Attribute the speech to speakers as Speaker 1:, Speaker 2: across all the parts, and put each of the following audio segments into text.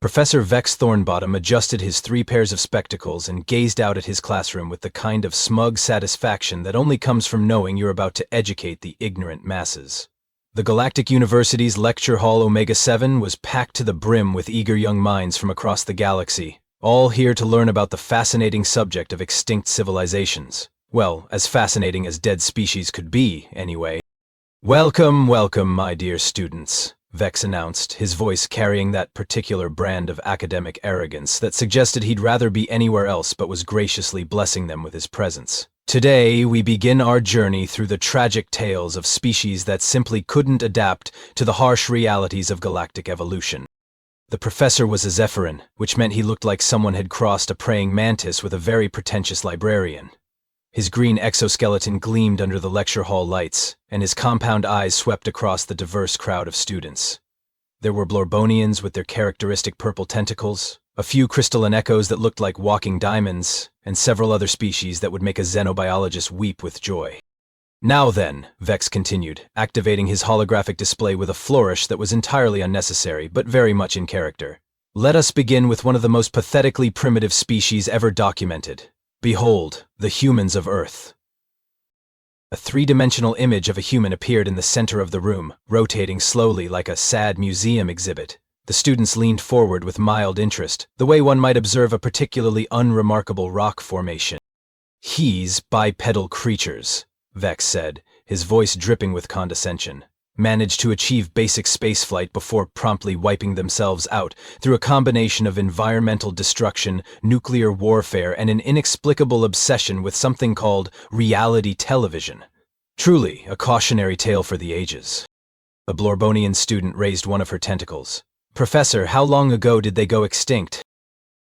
Speaker 1: Professor Vex Thornbottom adjusted his 3 pairs of spectacles and gazed out at his classroom with the kind of smug satisfaction that only comes from knowing you're about to educate the ignorant masses. The Galactic University's Lecture Hall Omega-7 was packed to the brim with eager young minds from across the galaxy, all here to learn about the fascinating subject of extinct civilizations. Well, as fascinating as dead species could be, anyway. "Welcome, welcome, my dear students," Vex announced, his voice carrying that particular brand of academic arrogance that suggested he'd rather be anywhere else but was graciously blessing them with his presence. "Today, we begin our journey through the tragic tales of species that simply couldn't adapt to the harsh realities of galactic evolution." The professor was a Zephyrin, which meant he looked like someone had crossed a praying mantis with a very pretentious librarian. His green exoskeleton gleamed under the lecture hall lights, and his compound eyes swept across the diverse crowd of students. There were Blorbonians with their characteristic purple tentacles, a few crystalline echoes that looked like walking diamonds, and several other species that would make a xenobiologist weep with joy. "Now then," Vex continued, activating his holographic display with a flourish that was entirely unnecessary but very much in character. "Let us begin with one of the most pathetically primitive species ever documented. Behold, the humans of Earth." A 3-dimensional image of a human appeared in the center of the room, rotating slowly like a sad museum exhibit. The students leaned forward with mild interest, the way one might observe a particularly unremarkable rock formation. "He's bipedal creatures," Vex said, his voice dripping with condescension, "managed to achieve basic spaceflight before promptly wiping themselves out through a combination of environmental destruction, nuclear warfare, and an inexplicable obsession with something called reality television. Truly a cautionary tale for the ages." A Blorbonian student raised one of her tentacles. "Professor, how long ago did they go extinct?"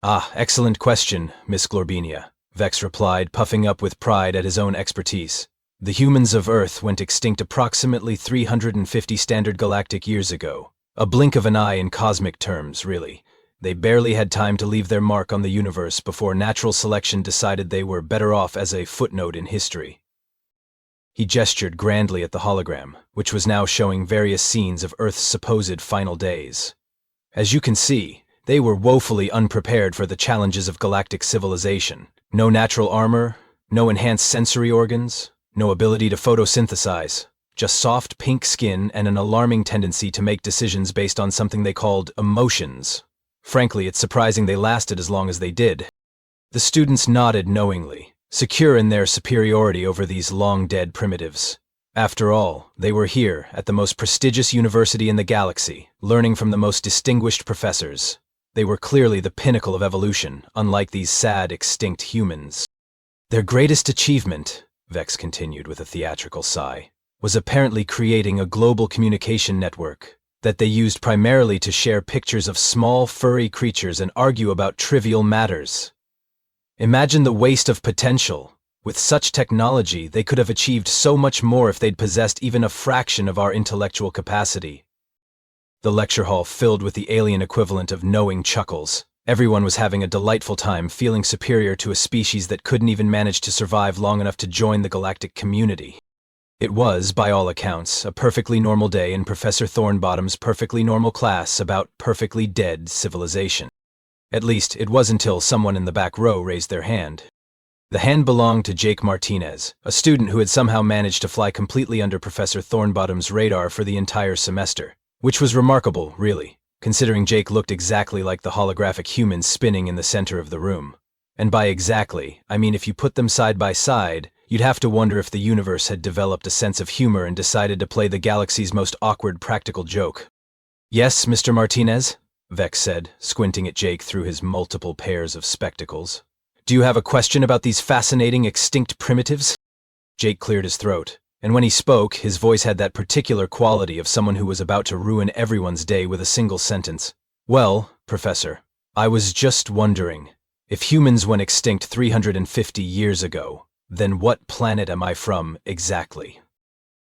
Speaker 1: "Ah, excellent question, Miss Glorbinia," Vex replied, puffing up with pride at his own expertise. "The humans of Earth went extinct approximately 350 standard galactic years ago. A blink of an eye in cosmic terms, really. They barely had time to leave their mark on the universe before natural selection decided they were better off as a footnote in history." He gestured grandly at the hologram, which was now showing various scenes of Earth's supposed final days. "As you can see, they were woefully unprepared for the challenges of galactic civilization. No natural armor, no enhanced sensory organs, no ability to photosynthesize, just soft pink skin and an alarming tendency to make decisions based on something they called emotions. Frankly, it's surprising they lasted as long as they did." The students nodded knowingly, secure in their superiority over these long-dead primitives. After all, they were here, at the most prestigious university in the galaxy, learning from the most distinguished professors. They were clearly the pinnacle of evolution, unlike these sad, extinct humans. "Their greatest achievement," Vex continued with a theatrical sigh, "was apparently creating a global communication network that they used primarily to share pictures of small, furry creatures and argue about trivial matters. Imagine the waste of potential. With such technology, they could have achieved so much more if they'd possessed even a fraction of our intellectual capacity." The lecture hall filled with the alien equivalent of knowing chuckles. Everyone was having a delightful time feeling superior to a species that couldn't even manage to survive long enough to join the galactic community. It was, by all accounts, a perfectly normal day in Professor Thornbottom's perfectly normal class about perfectly dead civilization. At least, it was until someone in the back row raised their hand. The hand belonged to Jake Martinez, a student who had somehow managed to fly completely under Professor Thornbottom's radar for the entire semester, which was remarkable, really, considering Jake looked exactly like the holographic humans spinning in the center of the room. And by exactly, I mean if you put them side by side, you'd have to wonder if the universe had developed a sense of humor and decided to play the galaxy's most awkward practical joke. "Yes, Mr. Martinez?" Vex said, squinting at Jake through his multiple pairs of spectacles. "Do you have a question about these fascinating extinct primitives?" Jake cleared his throat, and when he spoke, his voice had that particular quality of someone who was about to ruin everyone's day with a single sentence. "Well, Professor, I was just wondering, if humans went extinct 350 years ago, then what planet am I from exactly?"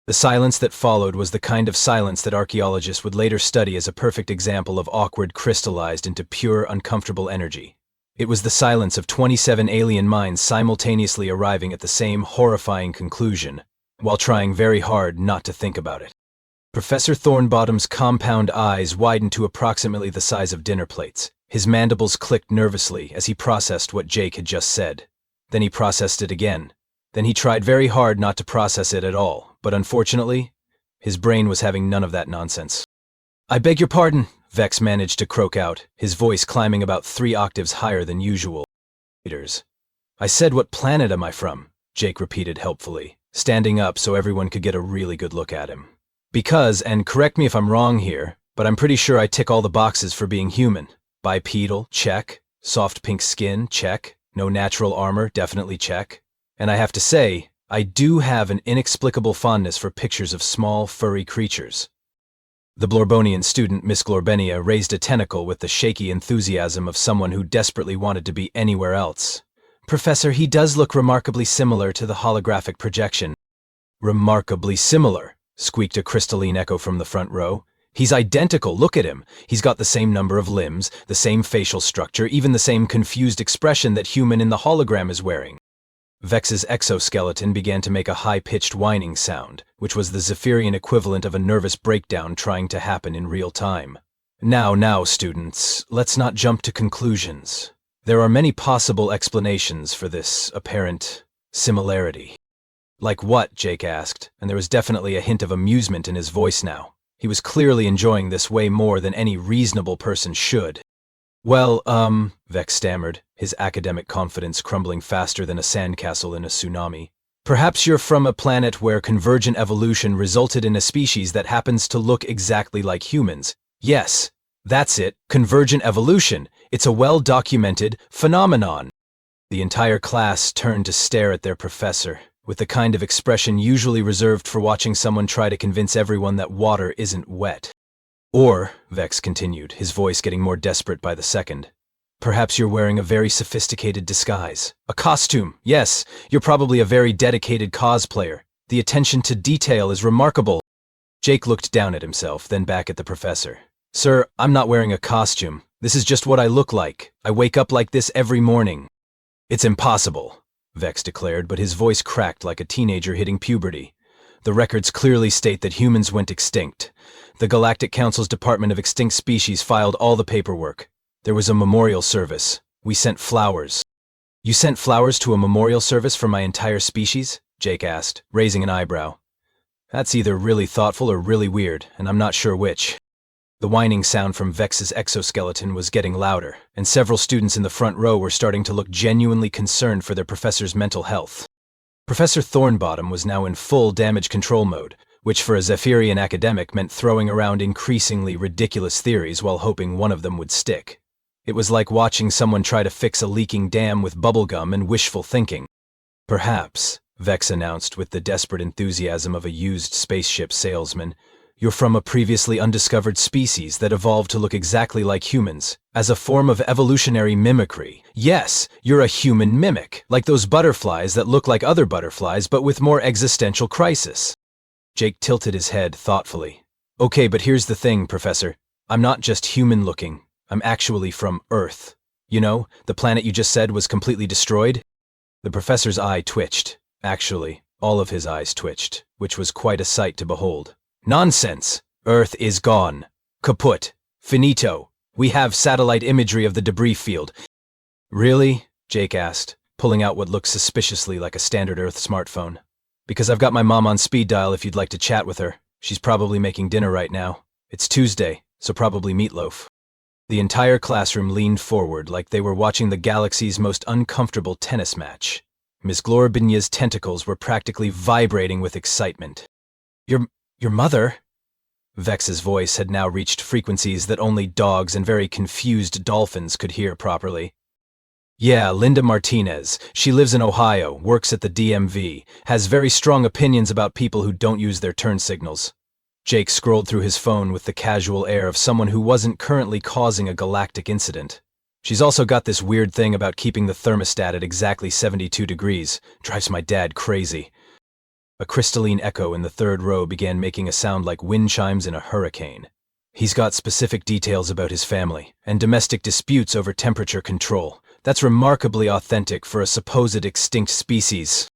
Speaker 1: The silence that followed was the kind of silence that archaeologists would later study as a perfect example of awkward crystallized into pure, uncomfortable energy. It was the silence of 27 alien minds simultaneously arriving at the same horrifying conclusion, while trying very hard not to think about it. Professor Thornbottom's compound eyes widened to approximately the size of dinner plates. His mandibles clicked nervously as he processed what Jake had just said. Then he processed it again. Then he tried very hard not to process it at all, but unfortunately, his brain was having none of that nonsense. "I beg your pardon," Vex managed to croak out, his voice climbing about 3 octaves higher than usual. "I said, what planet am I from?" Jake repeated helpfully, standing up so everyone could get a really good look at him. "Because, and correct me if I'm wrong here, but I'm pretty sure I tick all the boxes for being human. Bipedal, check. Soft pink skin, check. No natural armor, definitely check. And I have to say, I do have an inexplicable fondness for pictures of small, furry creatures." The Blorbonian student, Miss Glorbenia, raised a tentacle with the shaky enthusiasm of someone who desperately wanted to be anywhere else. "Professor, he does look remarkably similar to the holographic projection." "Remarkably similar," squeaked a crystalline echo from the front row. "He's identical, look at him. He's got the same number of limbs, the same facial structure, even the same confused expression that human in the hologram is wearing." Vex's exoskeleton began to make a high-pitched whining sound, which was the Zephyrian equivalent of a nervous breakdown trying to happen in real time. Now, students, let's not jump to conclusions. There are many possible explanations for this apparent similarity." "Like what?" Jake asked, and there was definitely a hint of amusement in his voice now. He was clearly enjoying this way more than any reasonable person should. "Well, Vex stammered, his academic confidence crumbling faster than a sandcastle in a tsunami. "Perhaps you're from a planet where convergent evolution resulted in a species that happens to look exactly like humans. Yes, that's it, convergent evolution. It's a well-documented phenomenon." The entire class turned to stare at their professor, with the kind of expression usually reserved for watching someone try to convince everyone that water isn't wet. "Or," Vex continued, his voice getting more desperate by the second, "perhaps you're wearing a very sophisticated disguise. A costume, yes, you're probably a very dedicated cosplayer. The attention to detail is remarkable." Jake looked down at himself, then back at the professor. "Sir, I'm not wearing a costume. This is just what I look like. I wake up like this every morning." "It's impossible," Vex declared, but his voice cracked like a teenager hitting puberty. "The records clearly state that humans went extinct. The Galactic Council's Department of Extinct Species filed all the paperwork. There was a memorial service. We sent flowers." "You sent flowers to a memorial service for my entire species?" Jake asked, raising an eyebrow. "That's either really thoughtful or really weird, and I'm not sure which." The whining sound from Vex's exoskeleton was getting louder, and several students in the front row were starting to look genuinely concerned for their professor's mental health. Professor Thornbottom was now in full damage control mode, which for a Zephyrian academic meant throwing around increasingly ridiculous theories while hoping one of them would stick. It was like watching someone try to fix a leaking dam with bubblegum and wishful thinking. "Perhaps," Vex announced with the desperate enthusiasm of a used spaceship salesman, "you're from a previously undiscovered species that evolved to look exactly like humans, as a form of evolutionary mimicry. Yes, you're a human mimic, like those butterflies that look like other butterflies but with more existential crisis." Jake tilted his head thoughtfully. "Okay, but here's the thing, Professor. I'm not just human-looking. I'm actually from Earth. You know, the planet you just said was completely destroyed?" The professor's eye twitched. Actually, all of his eyes twitched, which was quite a sight to behold. "Nonsense! Earth is gone. Kaput. Finito. We have satellite imagery of the debris field." "Really?" Jake asked, pulling out what looked suspiciously like a standard Earth smartphone. "Because I've got my mom on speed dial if you'd like to chat with her. She's probably making dinner right now. It's Tuesday, so probably meatloaf." The entire classroom leaned forward like they were watching the galaxy's most uncomfortable tennis match. Miss Glorbinia's tentacles were practically vibrating with excitement. Your mother?" Vex's voice had now reached frequencies that only dogs and very confused dolphins could hear properly. "Yeah, Linda Martinez. She lives in Ohio, works at the DMV, has very strong opinions about people who don't use their turn signals." Jake scrolled through his phone with the casual air of someone who wasn't currently causing a galactic incident. "She's also got this weird thing about keeping the thermostat at exactly 72 degrees. Drives my dad crazy." A crystalline echo in the third row began making a sound like wind chimes in a hurricane. "He's got specific details about his family, and domestic disputes over temperature control. That's remarkably authentic for a supposed extinct species."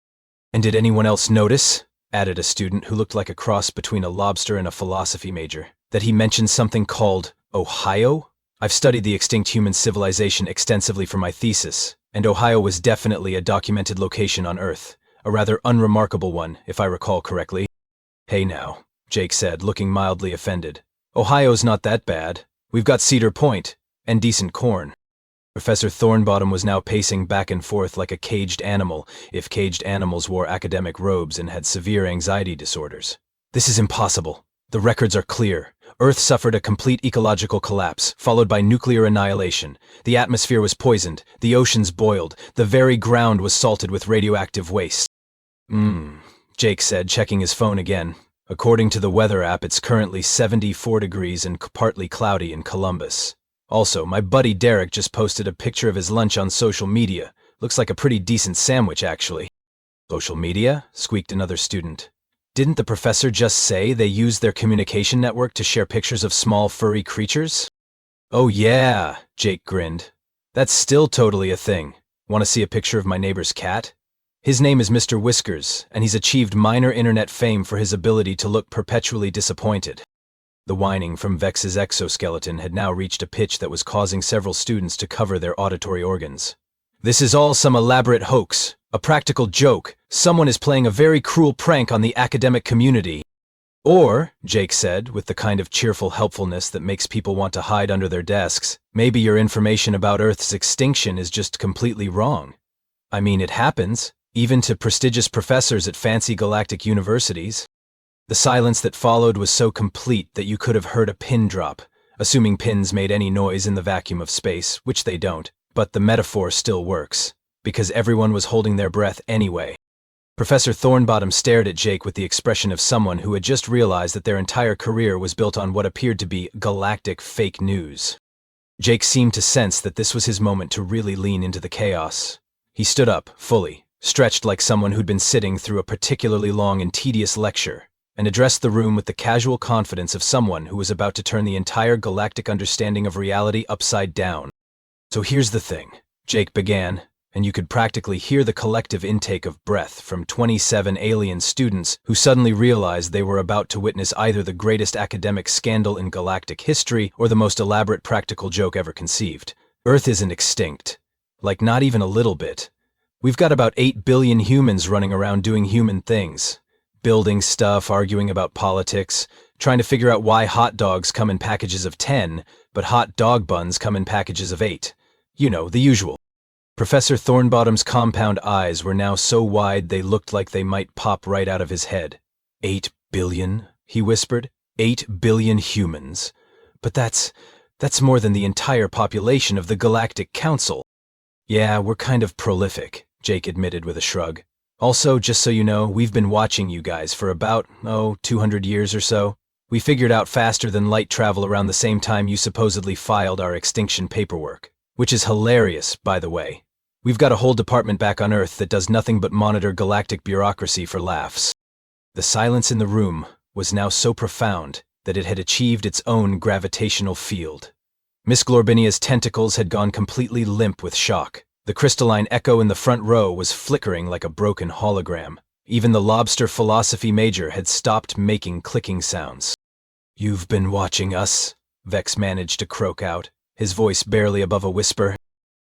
Speaker 1: "And did anyone else notice," added a student who looked like a cross between a lobster and a philosophy major, "that he mentioned something called Ohio? I've studied the extinct human civilization extensively for my thesis, and Ohio was definitely a documented location on Earth, a rather unremarkable one, if I recall correctly. Hey now, Jake said, looking mildly offended. Ohio's not that bad. We've got Cedar Point, and decent corn. Professor Thornbottom was now pacing back and forth like a caged animal, if caged animals wore academic robes and had severe anxiety disorders. This is impossible. The records are clear. Earth suffered a complete ecological collapse, followed by nuclear annihilation. The atmosphere was poisoned, the oceans boiled, the very ground was salted with radioactive waste. Jake said, checking his phone again. According to the weather app, it's currently 74 degrees and partly cloudy in Columbus. Also, my buddy Derek just posted a picture of his lunch on social media. Looks like a pretty decent sandwich, actually. Social media? Squeaked another student. Didn't the professor just say they used their communication network to share pictures of small furry creatures? Oh yeah, Jake grinned. That's still totally a thing. Want to see a picture of my neighbor's cat? His name is Mr. Whiskers, and he's achieved minor internet fame for his ability to look perpetually disappointed. The whining from Vex's exoskeleton had now reached a pitch that was causing several students to cover their auditory organs. This is all some elaborate hoax, a practical joke. Someone is playing a very cruel prank on the academic community. Or, Jake said, with the kind of cheerful helpfulness that makes people want to hide under their desks, maybe your information about Earth's extinction is just completely wrong. I mean, it happens, even to prestigious professors at fancy galactic universities. The silence that followed was so complete that you could have heard a pin drop, assuming pins made any noise in the vacuum of space, which they don't. But the metaphor still works, because everyone was holding their breath anyway. Professor Thornbottom stared at Jake with the expression of someone who had just realized that their entire career was built on what appeared to be galactic fake news. Jake seemed to sense that this was his moment to really lean into the chaos. He stood up, fully, stretched like someone who'd been sitting through a particularly long and tedious lecture, and addressed the room with the casual confidence of someone who was about to turn the entire galactic understanding of reality upside down. So here's the thing, Jake began, and you could practically hear the collective intake of breath from 27 alien students who suddenly realized they were about to witness either the greatest academic scandal in galactic history or the most elaborate practical joke ever conceived. Earth isn't extinct. Like, not even a little bit. We've got about 8 billion humans running around doing human things. Building stuff, arguing about politics, trying to figure out why hot dogs come in packages of 10, but hot dog buns come in packages of 8. You know, the usual. Professor Thornbottom's compound eyes were now so wide they looked like they might pop right out of his head. 8 billion, he whispered. 8 billion humans. But that's more than the entire population of the Galactic Council. Yeah, we're kind of prolific, Jake admitted with a shrug. Also, just so you know, we've been watching you guys for about, 200 years or so. We figured out faster than light travel around the same time you supposedly filed our extinction paperwork. Which is hilarious, by the way. We've got a whole department back on Earth that does nothing but monitor galactic bureaucracy for laughs. The silence in the room was now so profound that it had achieved its own gravitational field. Miss Glorbinia's tentacles had gone completely limp with shock. The crystalline echo in the front row was flickering like a broken hologram. Even the lobster philosophy major had stopped making clicking sounds. "You've been watching us," Vex managed to croak out, his voice barely above a whisper.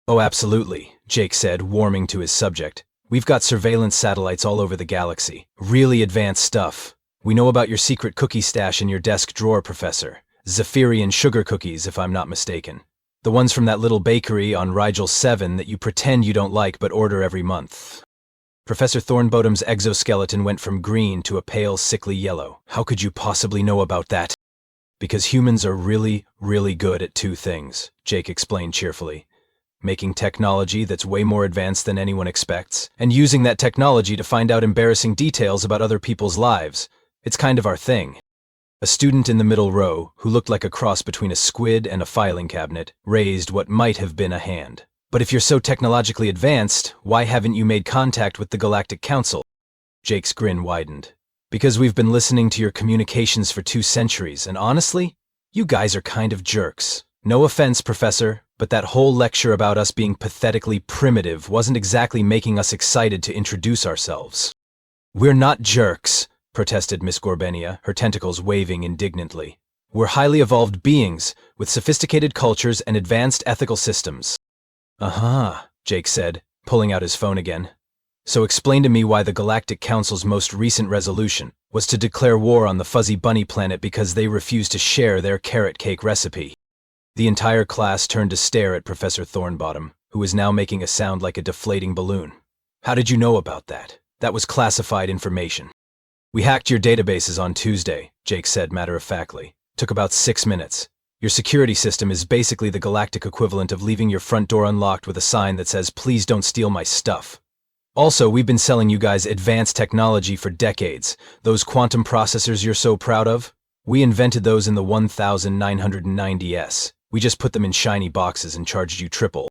Speaker 1: "Oh, absolutely," Jake said, warming to his subject. "We've got surveillance satellites all over the galaxy. Really advanced stuff. We know about your secret cookie stash in your desk drawer, Professor. Zephyrian sugar cookies, if I'm not mistaken. The ones from that little bakery on Rigel 7 that you pretend you don't like but order every month." Professor Thornbottom's exoskeleton went from green to a pale, sickly yellow. "How could you possibly know about that?" "Because humans are really, really good at two things," Jake explained cheerfully. "Making technology that's way more advanced than anyone expects, and using that technology to find out embarrassing details about other people's lives. It's kind of our thing." A student in the middle row, who looked like a cross between a squid and a filing cabinet, raised what might have been a hand. "But if you're so technologically advanced, why haven't you made contact with the Galactic Council?" Jake's grin widened. "Because we've been listening to your communications for 2 centuries, and honestly, you guys are kind of jerks. No offense, Professor, but that whole lecture about us being pathetically primitive wasn't exactly making us excited to introduce ourselves." "We're not jerks," protested Miss Gorbenia, her tentacles waving indignantly. We're highly evolved beings, with sophisticated cultures and advanced ethical systems. Uh-huh, Jake said, pulling out his phone again. So explain to me why the Galactic Council's most recent resolution was to declare war on the Fuzzy Bunny planet because they refused to share their carrot cake recipe. The entire class turned to stare at Professor Thornbottom, who was now making a sound like a deflating balloon. How did you know about that? That was classified information. We hacked your databases on Tuesday, Jake said matter-of-factly. Took about 6 minutes. Your security system is basically the galactic equivalent of leaving your front door unlocked with a sign that says, "Please don't steal my stuff." Also, we've been selling you guys advanced technology for decades. Those quantum processors you're so proud of? We invented those in the 1990s. We just put them in shiny boxes and charged you triple.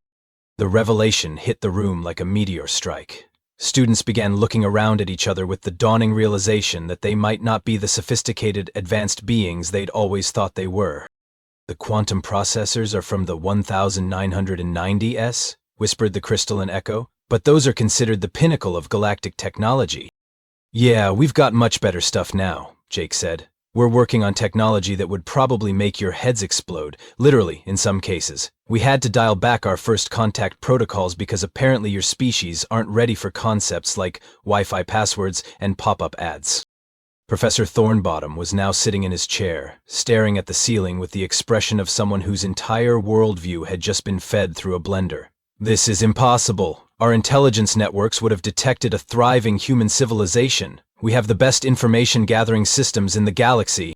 Speaker 1: The revelation hit the room like a meteor strike. Students began looking around at each other with the dawning realization that they might not be the sophisticated, advanced beings they'd always thought they were. "The quantum processors are from the 1990s?" whispered the crystalline echo. "But those are considered the pinnacle of galactic technology." "Yeah, we've got much better stuff now," Jake said. "We're working on technology that would probably make your heads explode, literally in some cases. We had to dial back our first contact protocols because apparently your species aren't ready for concepts like Wi-Fi passwords and pop-up ads." Professor Thornbottom was now sitting in his chair, staring at the ceiling with the expression of someone whose entire worldview had just been fed through a blender. "This is impossible. Our intelligence networks would have detected a thriving human civilization. We have the best information-gathering systems in the galaxy."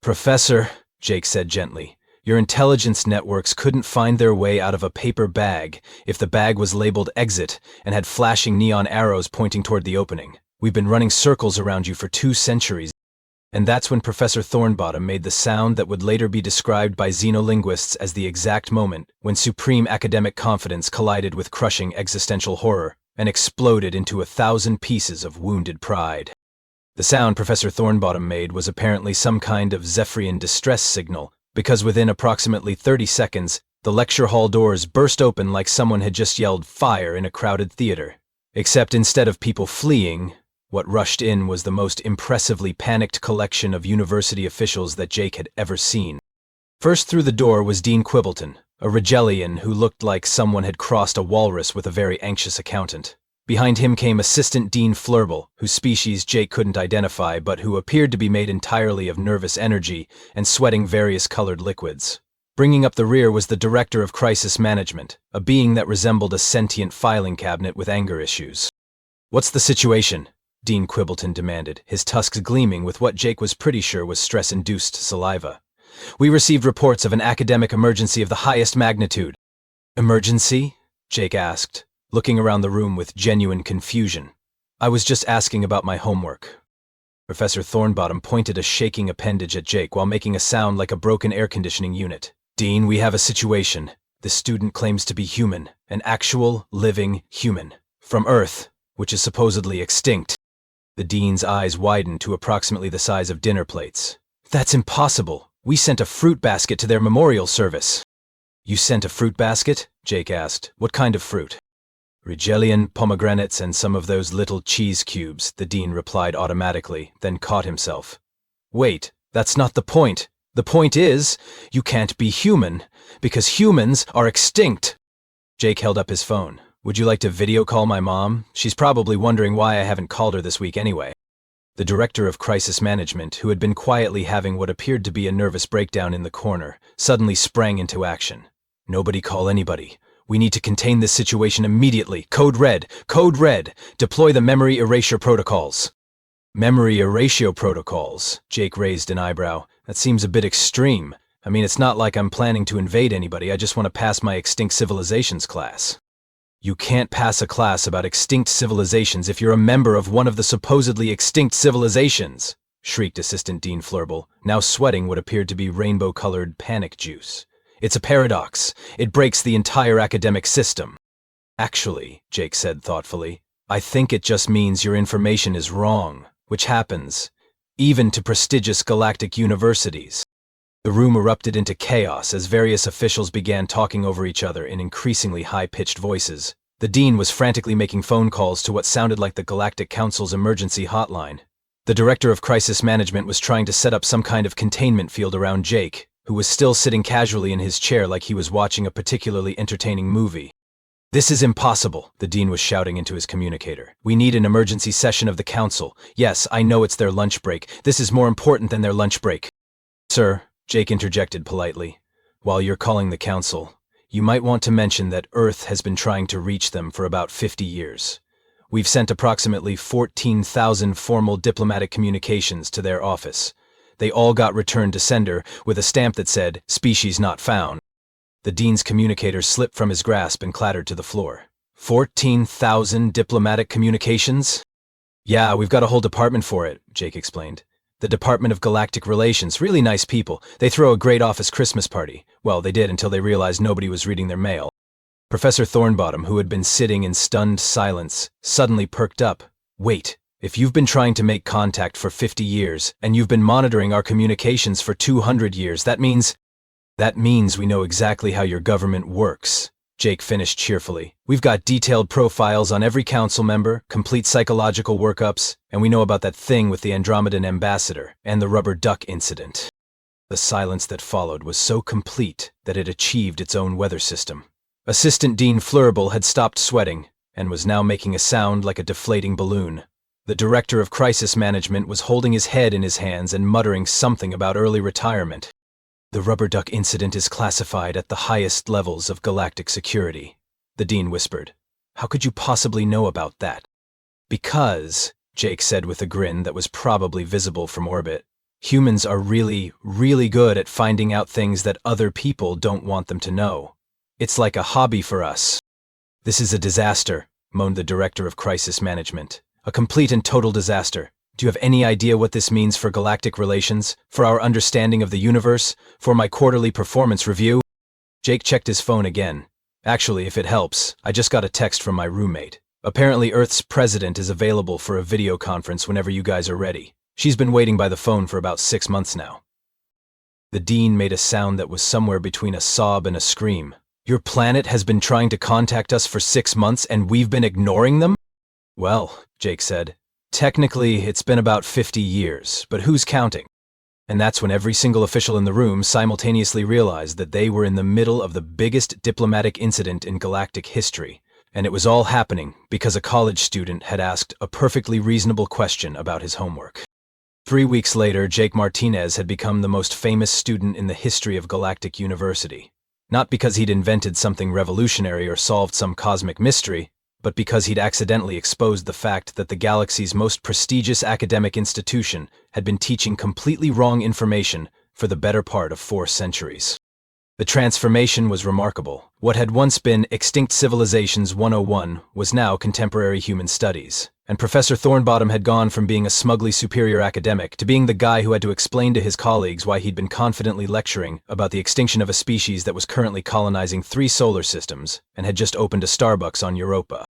Speaker 1: "Professor," Jake said gently, "your intelligence networks couldn't find their way out of a paper bag if the bag was labeled exit and had flashing neon arrows pointing toward the opening. We've been running circles around you for 2 centuries. And that's when Professor Thornbottom made the sound that would later be described by xenolinguists as the exact moment when supreme academic confidence collided with crushing existential horror and exploded into 1,000 pieces of wounded pride. The sound Professor Thornbottom made was apparently some kind of Zephyrian distress signal, because within approximately 30 seconds, the lecture hall doors burst open like someone had just yelled fire in a crowded theater. Except instead of people fleeing, what rushed in was the most impressively panicked collection of university officials that Jake had ever seen. First through the door was Dean Quibbleton, a Rigelian who looked like someone had crossed a walrus with a very anxious accountant. Behind him came Assistant Dean Flurble, whose species Jake couldn't identify but who appeared to be made entirely of nervous energy and sweating various colored liquids. Bringing up the rear was the Director of Crisis Management, a being that resembled a sentient filing cabinet with anger issues. "What's the situation?" Dean Quibbleton demanded, his tusks gleaming with what Jake was pretty sure was stress-induced saliva. "We received reports of an academic emergency of the highest magnitude." "Emergency?" Jake asked, looking around the room with genuine confusion. "I was just asking about my homework." Professor Thornbottom pointed a shaking appendage at Jake while making a sound like a broken air conditioning unit. "Dean, we have a situation. The student claims to be human, an actual, living human. From Earth, which is supposedly extinct." The dean's eyes widened to approximately the size of dinner plates. "That's impossible. We sent a fruit basket to their memorial service." "You sent a fruit basket?" Jake asked. "What kind of fruit?" "Rigelian, pomegranates, and some of those little cheese cubes," the dean replied automatically, then caught himself. "Wait, that's not the point. The point is, you can't be human, because humans are extinct." Jake held up his phone. "Would you like to video call my mom? She's probably wondering why I haven't called her this week anyway." The Director of Crisis Management, who had been quietly having what appeared to be a nervous breakdown in the corner, suddenly sprang into action. "Nobody call anybody. We need to contain this situation immediately. Code Red! Code Red! Deploy the memory erasure protocols." "Memory erasure protocols?" Jake raised an eyebrow. "That seems a bit extreme. I mean, it's not like I'm planning to invade anybody. I just want to pass my Extinct Civilizations class." "You can't pass a class about extinct civilizations if you're a member of one of the supposedly extinct civilizations," shrieked Assistant Dean Flurble, now sweating what appeared to be rainbow-colored panic juice. "It's a paradox. It breaks the entire academic system." "Actually," Jake said thoughtfully, "I think it just means your information is wrong, which happens, even to prestigious galactic universities." The room erupted into chaos as various officials began talking over each other in increasingly high-pitched voices. The dean was frantically making phone calls to what sounded like the Galactic Council's emergency hotline. The director of crisis management was trying to set up some kind of containment field around Jake, who was still sitting casually in his chair like he was watching a particularly entertaining movie. "This is impossible," the dean was shouting into his communicator. "We need an emergency session of the council. Yes, I know it's their lunch break. This is more important than their lunch break." "Sir," Jake interjected politely, "while you're calling the council, you might want to mention that Earth has been trying to reach them for about 50 years. We've sent approximately 14,000 formal diplomatic communications to their office. They all got returned to sender with a stamp that said, 'Species not found.'" The dean's communicator slipped from his grasp and clattered to the floor. 14,000 diplomatic communications? "Yeah, we've got a whole department for it," Jake explained. "The Department of Galactic Relations, really nice people. They throw a great office Christmas party. Well, they did until they realized nobody was reading their mail." Professor Thornbottom, who had been sitting in stunned silence, suddenly perked up. "Wait, if you've been trying to make contact for 50 years, and you've been monitoring our communications for 200 years, that means we know exactly how your government works," Jake finished cheerfully. "We've got detailed profiles on every council member, complete psychological workups, and we know about that thing with the Andromedan ambassador and the rubber duck incident." The silence that followed was so complete that it achieved its own weather system. Assistant Dean Flurable had stopped sweating and was now making a sound like a deflating balloon. The director of crisis management was holding his head in his hands and muttering something about early retirement. "The rubber duck incident is classified at the highest levels of galactic security," the dean whispered. "How could you possibly know about that?" "Because," Jake said with a grin that was probably visible from orbit, "humans are really, really good at finding out things that other people don't want them to know. It's like a hobby for us." "This is a disaster," moaned the director of crisis management. "A complete and total disaster. Do you have any idea what this means for galactic relations, for our understanding of the universe, for my quarterly performance review?" Jake checked his phone again. "Actually, if it helps, I just got a text from my roommate. Apparently Earth's president is available for a video conference whenever you guys are ready. She's been waiting by the phone for about 6 months now." The dean made a sound that was somewhere between a sob and a scream. "Your planet has been trying to contact us for 6 months and we've been ignoring them?" "Well," Jake said, "technically it's been about 50 years, but who's counting?" And that's when every single official in the room simultaneously realized that they were in the middle of the biggest diplomatic incident in galactic history, and it was all happening because a college student had asked a perfectly reasonable question about his homework. 3 weeks later, Jake Martinez had become the most famous student in the history of Galactic University. Not because he'd invented something revolutionary or solved some cosmic mystery, but because he'd accidentally exposed the fact that the galaxy's most prestigious academic institution had been teaching completely wrong information for the better part of 4 centuries. The transformation was remarkable. What had once been Extinct Civilizations 101 was now Contemporary Human Studies, and Professor Thornbottom had gone from being a smugly superior academic to being the guy who had to explain to his colleagues why he'd been confidently lecturing about the extinction of a species that was currently colonizing 3 solar systems and had just opened a Starbucks on Europa.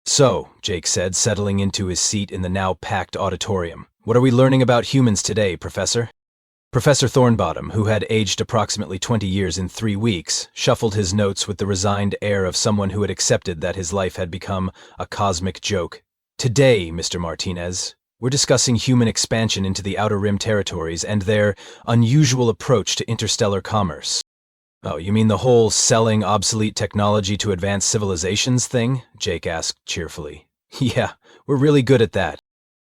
Speaker 1: "So," Jake said, settling into his seat in the now packed auditorium, "what are we learning about humans today, Professor?" Professor Thornbottom, who had aged approximately 20 years in 3 weeks, shuffled his notes with the resigned air of someone who had accepted that his life had become a cosmic joke. "Today, Mr. Martinez, we're discussing human expansion into the Outer Rim territories and their unusual approach to interstellar commerce." "Oh, you mean the whole selling obsolete technology to advance civilizations thing?" Jake asked cheerfully. "Yeah, we're really good at that."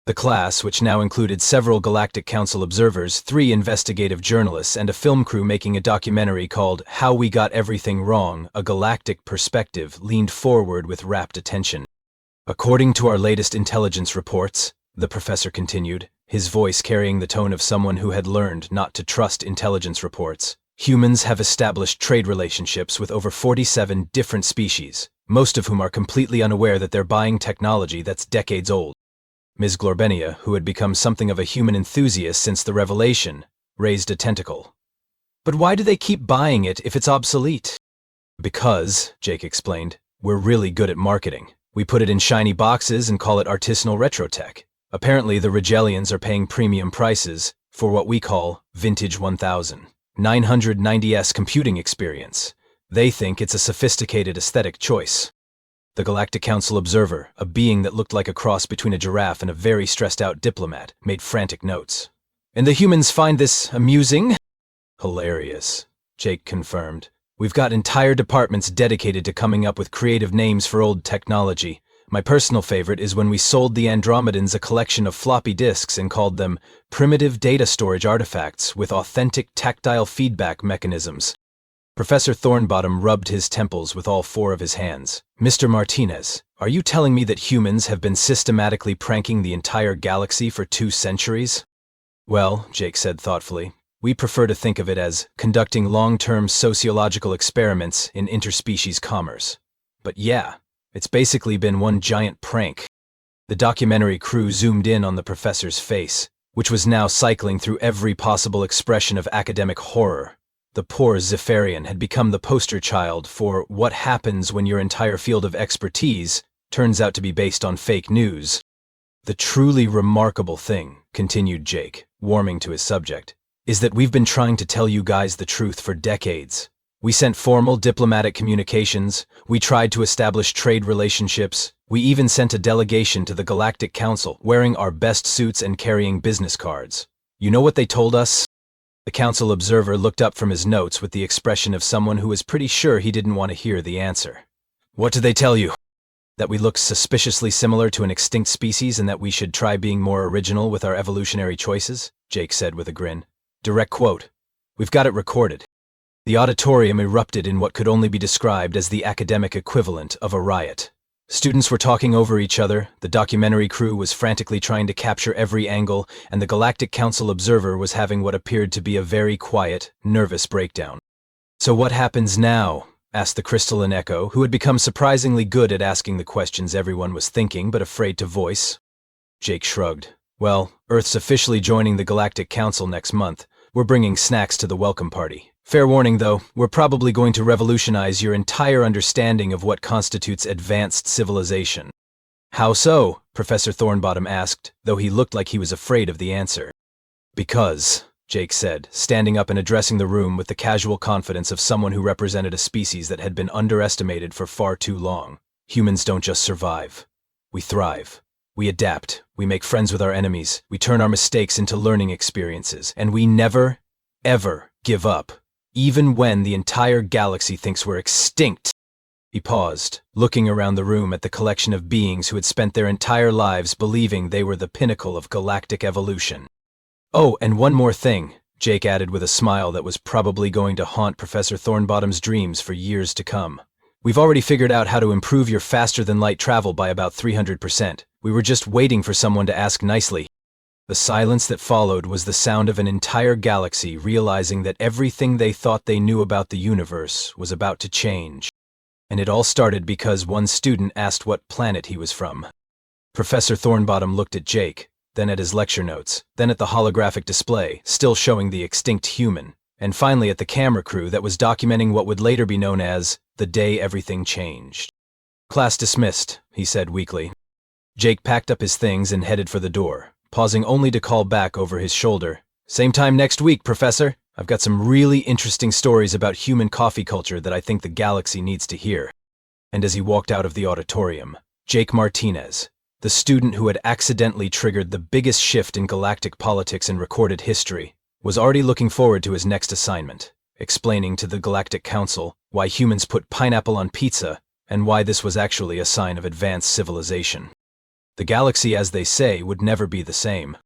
Speaker 1: The class, which now included several Galactic Council observers, 3 investigative journalists, and a film crew making a documentary called How We Got Everything Wrong, A Galactic Perspective, leaned forward with rapt attention. "According to our latest intelligence reports," the professor continued, his voice carrying the tone of someone who had learned not to trust intelligence reports, "humans have established trade relationships with over 47 different species, most of whom are completely unaware that they're buying technology that's decades old." Ms. Glorbenia, who had become something of a human enthusiast since the revelation, raised a tentacle. "But why do they keep buying it if it's obsolete?" "Because," Jake explained, "we're really good at marketing. We put it in shiny boxes and call it artisanal retrotech. Apparently the Rigellians are paying premium prices for what we call Vintage 1000, 990S computing experience. They think it's a sophisticated aesthetic choice." The Galactic Council observer, a being that looked like a cross between a giraffe and a very stressed-out diplomat, made frantic notes. "And the humans find this amusing?" "Hilarious," Jake confirmed. "We've got entire departments dedicated to coming up with creative names for old technology. My personal favorite is when we sold the Andromedans a collection of floppy disks and called them primitive data storage artifacts with authentic tactile feedback mechanisms." Professor Thornbottom rubbed his temples with all four of his hands. "Mr. Martinez, are you telling me that humans have been systematically pranking the entire galaxy for 2 centuries? "Well," Jake said thoughtfully, "we prefer to think of it as conducting long-term sociological experiments in interspecies commerce. But yeah, it's basically been one giant prank." The documentary crew zoomed in on the professor's face, which was now cycling through every possible expression of academic horror. The poor Zephyrian had become the poster child for what happens when your entire field of expertise turns out to be based on fake news. "The truly remarkable thing," continued Jake, warming to his subject, "is that we've been trying to tell you guys the truth for decades. We sent formal diplomatic communications, we tried to establish trade relationships, we even sent a delegation to the Galactic Council wearing our best suits and carrying business cards. You know what they told us?" The council observer looked up from his notes with the expression of someone who was pretty sure he didn't want to hear the answer. "What did they tell you?" "That we look suspiciously similar to an extinct species and that we should try being more original with our evolutionary choices," Jake said with a grin. Direct quote. "We've got it recorded." The auditorium erupted in what could only be described as the academic equivalent of a riot. Students were talking over each other, the documentary crew was frantically trying to capture every angle, and the Galactic Council observer was having what appeared to be a very quiet, nervous breakdown. "So what happens now?" asked the crystalline echo, who had become surprisingly good at asking the questions everyone was thinking but afraid to voice. Jake shrugged. "Well, Earth's officially joining the Galactic Council next month. We're bringing snacks to the welcome party. Fair warning, though, we're probably going to revolutionize your entire understanding of what constitutes advanced civilization." "How so?" Professor Thornbottom asked, though he looked like he was afraid of the answer. "Because," Jake said, standing up and addressing the room with the casual confidence of someone who represented a species that had been underestimated for far too long, "humans don't just survive. We thrive. We adapt. We make friends with our enemies. We turn our mistakes into learning experiences. And we never, ever give up. Even when the entire galaxy thinks we're extinct." He paused, looking around the room at the collection of beings who had spent their entire lives believing they were the pinnacle of galactic evolution. "Oh, and one more thing," Jake added with a smile that was probably going to haunt Professor Thornbottom's dreams for years to come. "We've already figured out how to improve your faster-than-light travel by about 300%. We were just waiting for someone to ask nicely." The silence that followed was the sound of an entire galaxy realizing that everything they thought they knew about the universe was about to change. And it all started because one student asked what planet he was from. Professor Thornbottom looked at Jake, then at his lecture notes, then at the holographic display, still showing the extinct human, and finally at the camera crew that was documenting what would later be known as the day everything changed. "Class dismissed," he said weakly. Jake packed up his things and headed for the door, pausing only to call back over his shoulder, "Same time next week, Professor. I've got some really interesting stories about human coffee culture that I think the galaxy needs to hear." And as he walked out of the auditorium, Jake Martinez, the student who had accidentally triggered the biggest shift in galactic politics in recorded history, was already looking forward to his next assignment, explaining to the Galactic Council why humans put pineapple on pizza and why this was actually a sign of advanced civilization. The galaxy, as they say, would never be the same.